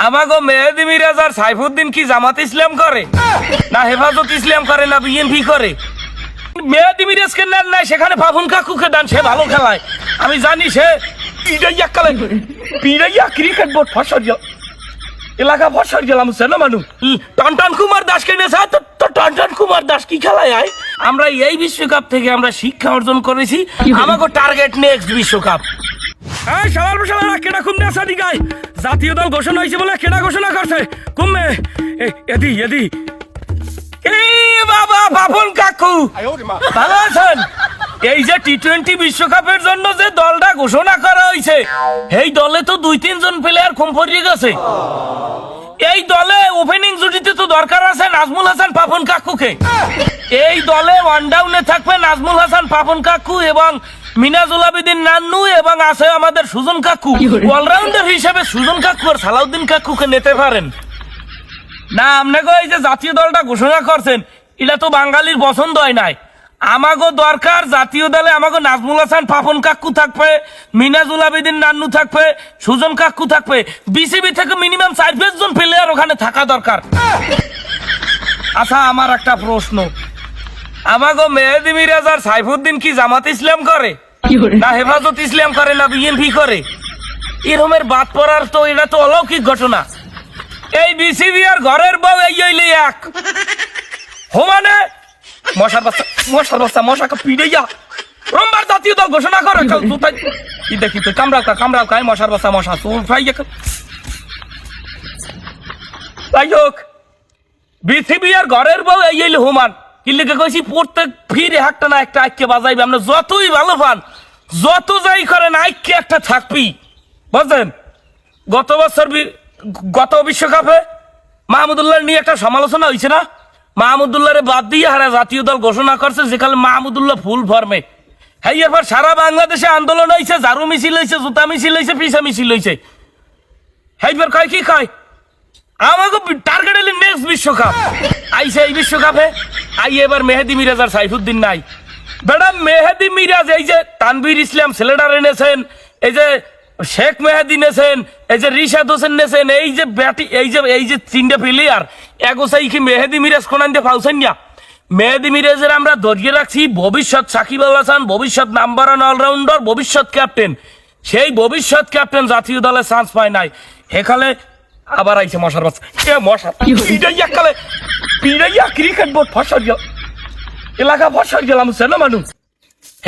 আমাগো মেহেদি মিরাজ আর সাইফুদ্দিন কি জামাত ইসলাম করে না হেফাজত ইসলাম করে না বিএনপি করে? মেহেদি মিরাজকে নেন নাই, সেখানে ফাফুন কাকুকে দেন, সে ভালো খেলায়। আমি জানি সে পিড়াইয়া কালে পিড়াইয়া ক্রিকেট বোর্ড ফসল এলাকা ফসল গেলাম সেনা মানু টনটন কুমার দাসকে নিয়েছে। তো টনটন কুমার দাস কি খেলায় আয়? আমরা এই বিশ্বকাপ থেকে আমরা শিক্ষা অর্জন করেছি, আমাকে টার্গেট নেক্সট বিশ্বকাপ। এই সবার বসালা কেডা কুমনে সাদি গায় জাতীয় দল ঘোষণা হয়েছে বলে কেডা ঘোষণা করছে কুমে এদি এদি এই বাবা বাপন কাকু ভালো আছেন? এই যে টি-20 বিশ্বকাপের জন্য যে দলটা ঘোষণা করা হয়েছে এই দলে তো 2-3 জন প্লেয়ার কম পড়ে গেছে। এই দলে ওপেনিং জুটিতে তো দরকার আছে নাজমুল হাসান পাপন কাকুকে। এই দলে ওয়ান ডাউনে থাকবে নাজমুল হাসান পাপন কাকু এবং মিনাজুল আবেদিন নান্নু এবং আছে আমাদের সুজন কাকু। অলরাউন্ডার হিসেবে সুজন কাকু আর সালাউদ্দিন কাকুকে নিতে পারেন না। আপনাকে এই যে জাতীয় দলটা ঘোষণা করছেন এটা তো বাঙালির পছন্দ হয় নাই। আমাগো দরকার জাতীয় দলে আমাগো নাজমুল হাসান পাপন কাকু থাকবে, মিনাজুল আবেদিন নান্নু থাকবে, সুজন কাকু থাকবে। বিসিবি থেকে মিনিমাম 4-5 জন প্লেয়ার ওখানে থাকা দরকার। আচ্ছা আমার একটা প্রশ্ন, আমাগো মেহেদি মিরাজ আর সাইফুদ্দিন কি জামাত ইসলাম করে না হেফাজত ইসলাম করে না বিএনপি করে? এরমের বাদ পড়ার তো এটা তো অলৌকিক ঘটনা। এই বিসিবি আর ঘরের বউ এই হইলে এক হোমানে মশার বাচ্চা মশাকে পিড়াইয়া রোববার জাতীয় দল ঘোষণা করে কি দেখি তো কামড়াও খায় মশার বাচ্চা মশা যাই হোক বিসিবি আর ঘরের বউ এই হইলে হোমান কিল্লিকে কইছি প্রত্যেক ফিরে একটা না একটা আইকে বাজাইবে। আমরা যতই ভালো পান যত যাই করেন আইকে একটা থাকবি বুঝলেন। গত বিশ্বকাপে মাহমুদুল্লাহ নিয়ে একটা সমালোচনা হয়েছে না? মাহমুদুল্লাহরে বাদ দিয়ে হারা জাতীয় দল ঘোষণা করছে, যেখানে মাহমুদুল্লাহ ফুল ফর্মে। হ্যাঁ এরপর সারা বাংলাদেশে আন্দোলন হয়েছে, ঝাড়ু মিছিল হয়েছে, জুতা মিছিল হয়েছে, পিসা মিছিল হয়েছে। এইবার কয় কি কয় আমাকে টার্গেট এলি নেক্সট বিশ্বকাপ আইছে। এই বিশ্বকাপে আই এবার মেহেদি মিরাজ আর সাইফুদ্দিন নাই। বেটা মেহেদি মিরাজ এই যে তানভীর ইসলাম ছেলেটার এনেছেন, এই যে শেখ মেহেদি নেছেন, এই যে রিশাদ হোসেন নেছেন, এই যে ব্যাটি এই যে 3টে প্লেয়ার এগোসাই কি মেহেদি মিরাজ কোনান দিয়ে পাউছেন না? মেহেদি মিরাজের আমরা ধরিয়ে রাখছি ভবিষ্যৎ সাকিব আল হাসান, ভবিষ্যৎ নাম্বার 1 অলরাউন্ডার, ভবিষ্যৎ ক্যাপ্টেন। সেই ভবিষ্যৎ ক্যাপ্টেন জাতীয় দলে চান্স পায় নাই। এখানে আবার আইছে মশার বাচ্চা মশা পিড়াইয়া ক্রিকেট বোর্ড ফসল এলাকা ফসল গেলাম সেনা মানুষ।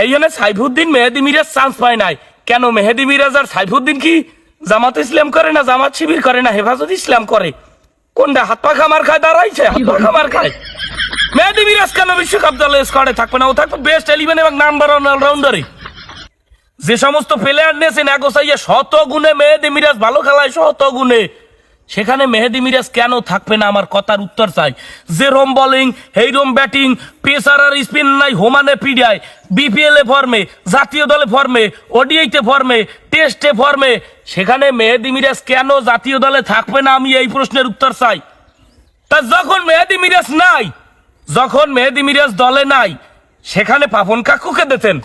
এই জন্য সাইফুদ্দিন মেহেদি মিরাজ চান্স পায় নাই কেন? মেহেদি মিরাজ আর সাইফুদ্দিন কি জামাত ইসলাম করে না জামাত শিবির করে না হেফাজত ইসলাম করে? কোনটা হাত পা খামার খায় দাঁড়াইছে হাত পা খামার খায়? মেহেদি মিরাজ কেন বিশ্বকাপ দলে স্কোয়াডে থাকবে না? ও থাকবে বেস্ট 11 এবং নাম্বার 1 অলরাউন্ডারে। যে সমস্ত প্লেয়ার নিয়েছেন এগোসাইয়া শত গুণে মেহেদি মিরাজ ভালো খেলায় শত গুণে, সেখানে মেহেদি মিরাজ কেন থাকবে না? আমার কথার উত্তর চাই। যে রোম বোলিং এই রোম ব্যাটিং পেসার আর স্পিন নাই হোমানে পিডিয়ায়, বিপিএল এ ফর্মে, জাতীয় দলে ফর্মে, ওডিআইতে ফর্মে, টেস্টে ফর্মে, সেখানে মেহেদি মিরাজ কেন জাতীয় দলে থাকবে না? আমি এই প্রশ্নের উত্তর চাই। তা যখন মেহেদি মিরাজ নাই, যখন মেহেদি মিরাজ দলে নাই, সেখানে পাপন কাকুকে দিতেন।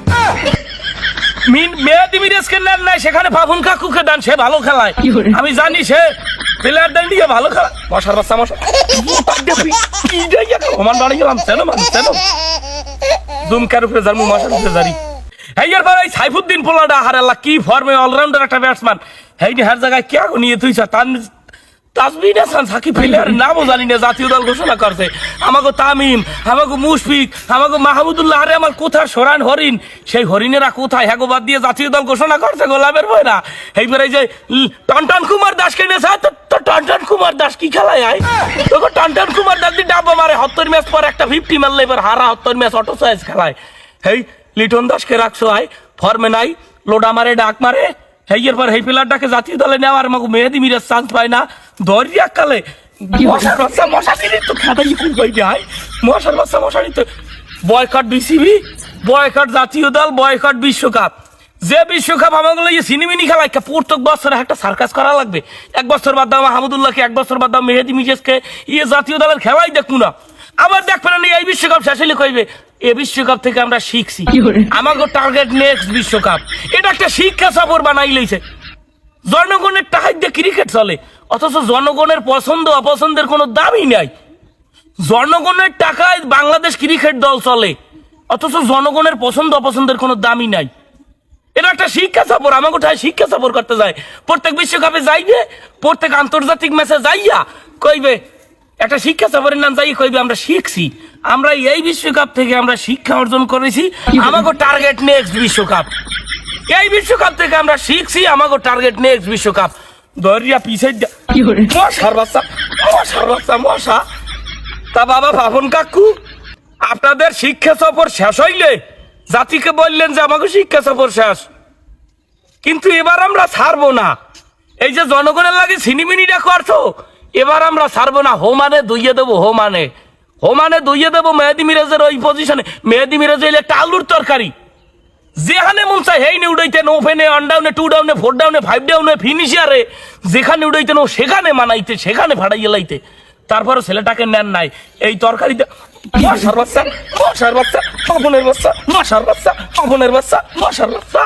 মেহেদি মিরাজকে নেন নাই, সেখানে পাপন কাকুকে দেন, সে ভালো খেলায়। আমি জানি সে প্লেয়ারদের নিয়ে ভালো খেলা। মশার বাচ্চা মশা ওমান বাড়ি গেলাম চেনো মানুষ চেনো দুমকার উপরে যার মশার উপরে জারি। হেয়ার পর এই সাইফুদ্দিন পোলাডা হারাল্লা কি ফর্মে অলরাউন্ডার একটা ব্যাটসম্যান। হেইনি হার জায়গায় কে নিয়ে তুইছ তাজমিন হাসান সাকিব প্লেয়ারের নামও জানি না, জাতীয় দল ঘোষণা করছে। আমাকে তামিম, আমাকে মুশফিক, আমাকে মাহমুদুল্লাহ, আরে আমার কোথায় সোরান হরিণ, সেই হরিণেরা কোথায়? হ্যাঁ বাদ দিয়ে জাতীয় দল ঘোষণা করছে গোলামের ভয় না। এইবার এই যে টনটন কুমার দাসকে নিয়েছে, তো টনটন কুমার দাস কি খেলায় আয়? তোকে টনটন কুমার দাস দিয়ে ডাব্বা মারে 70 ম্যাচ পর একটা 50 মারলে এবার হারা 70 ম্যাচ অটো সাইজ খেলায়। হেই লিটন দাসকে রাখছো আয় ফর্মে নাই, লোডা মারে ডাক মারে। হেইয়ের পর হেই প্লেয়ারটাকে জাতীয় দলে নেওয়ার আমাকে মেহেদি মিরাজ চান্স পায় না। ধরিয়া কালে মশার বাচ্চা মশা দিলি তো খাদাই খুব বাইরে আয় মশার বাচ্চা মশারি তো বয়কট বিসিবি, বয়কট জাতীয় দল, বয়কট বিশ্বকাপ। যে বিশ্বকাপ আমাকে সিনেমিনি খেলায় প্রত্যেক বছরে একটা সার্কাস করা লাগবে। 1 বছর বাদ দাও মাহমুদুল্লাহকে, 1 বছর বাদ দাও মেহেদি মিরাজকে, জাতীয় দলের খেলাই দেখবো না। আবার দেখবেন না এই বিশ্বকাপ শেষ হলে কইবে এ বিশ্বকাপ থেকে আমরা শিখছি, আমাকে টার্গেট নেক্সট বিশ্বকাপ। এটা একটা শিক্ষা সফর বানাই লইছে। জনগণের টাকা দিয়ে ক্রিকেট চলে, অথচ জনগণের পছন্দ অপছন্দের কোনো দামই নাই। জনগণের টাকায় বাংলাদেশ ক্রিকেট দল চলে, অথচ জনগণের পছন্দ অপছন্দের কোনো দামই নাই। এটা একটা শিক্ষা সফর, আমাকে কোথায় শিক্ষা সফর করতে যায়, প্রত্যেক বিশ্বকাপে যাইবে, প্রত্যেক আন্তর্জাতিক ম্যাচে যাইয়া কইবে, একটা শিক্ষা সফরের নাম যাই কইবে আমরা শিখছি, আমরা এই বিশ্বকাপ থেকে আমরা শিক্ষা অর্জন করেছি, আমাকে টার্গেট নেক্সট বিশ্বকাপ, এই বিশ্বকাপ থেকে আমরা শিখছি, আমাকে টার্গেট নেক্সট বিশ্বকাপ। ধরিয়া পিছিয়ে মশার বাচ্চা, মশার বাচ্চা, মশা। তা বাবা ভাবুন কাকু, আপনাদের শিক্ষা সফর শেষ হইলে জাতিকে বললেন যে আমাকে শিক্ষা সফর শেষ, কিন্তু এবার আমরা ছাড়বো না। এই যে জনগণের লাগে সিনিমিনিটা করছো, এবার আমরা ছাড়বো না। হোমানে দুইয়ে দেবো, হোমানে দুইয়ে দেবো মেহেদি মিরাজের ওই পজিশনে। মেহেদি মিরাজ হইলে একটা আলুর তরকারি, যেখানে মন চায় হেই নে উড়াইতে, নো ফেনে, 1 ডাউনে, 2 ডাউনে, 4 ডাউনে, 5 ডাউনে, ফিনিশিয়ারে যেখানে উড়াইতে নো সেখানে মানাইতে, সেখানে ভাড়াইয়ে লাইতে। তারপরে ছেলেটাকে নেন নাই এই তরকারিতে। মশার বাচ্চা, মশার বাচ্চা, ফাগুনের বাচ্চা, মশার বাচ্চা, ফাগুনের বাচ্চা, মশার বাচ্চা।